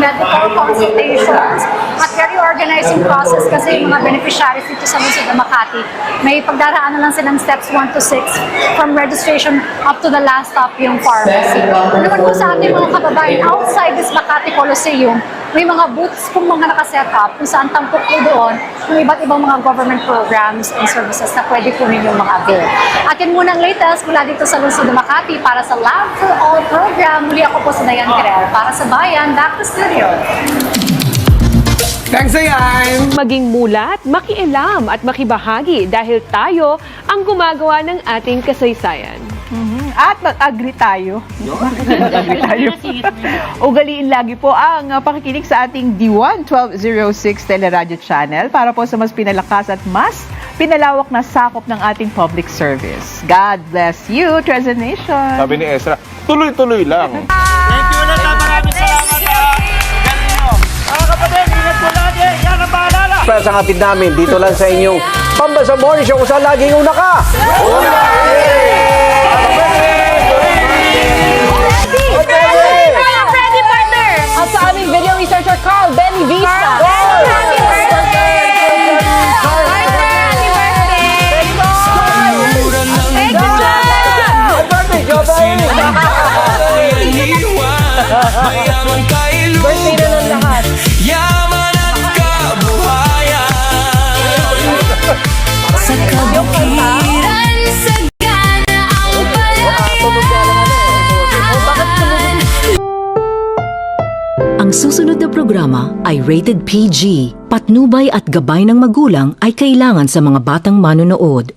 medical consultations, at very organizing process kasi yung mga beneficiaries dito sa lungsod ng Makati, may pagdaraanan lang silang steps 1 to 6 from registration up to the last stop yung pharmacy. Ano naman po sa ating mga kababayan, outside this Makati Coliseum, may mga booths kung mga nakaset up kung saan tampok po doon yung iba't ibang mga government programs and services na pwede po ninyong mga-avail. At yun muna ang latest mula dito sa lungsod ng Makati para sa Lab for All program. Muli ako po si Dayan Guerrero para sa Bayan. Back to studio. Thanks, Dayan! Maging mulat, makialam at makibahagi dahil tayo ang gumagawa ng ating kasaysayan. At mag-agree tayo. Mag-agree tayo. Ugaliin lagi po ang pakikinig sa ating D1 1206 Teleradio Channel para po sa mas pinalakas at mas pinalawak na sakop ng ating public service. God bless you, Treasure Nation! Sabi ni Ezra, tuloy-tuloy lang. Thank you ulit. Maraming salamat. Galing nyo. Mga kapatid, ingat po lagi. Yan ang paalala. Para sa kapit namin, dito lang sa inyong Pambasa Morning Show kung saan laging una ka! Ready, partner! At sa aming video researcher Carl Benny Vista. Happy birthday! Partner, happy birthday! Thank you, Birthday na ng lahat. Yaman at kabuhayan sa kabukiran, sagana ang palayan. Ang susunod na programa ay rated PG. Patnubay at gabay ng magulang ay kailangan sa mga batang manonood.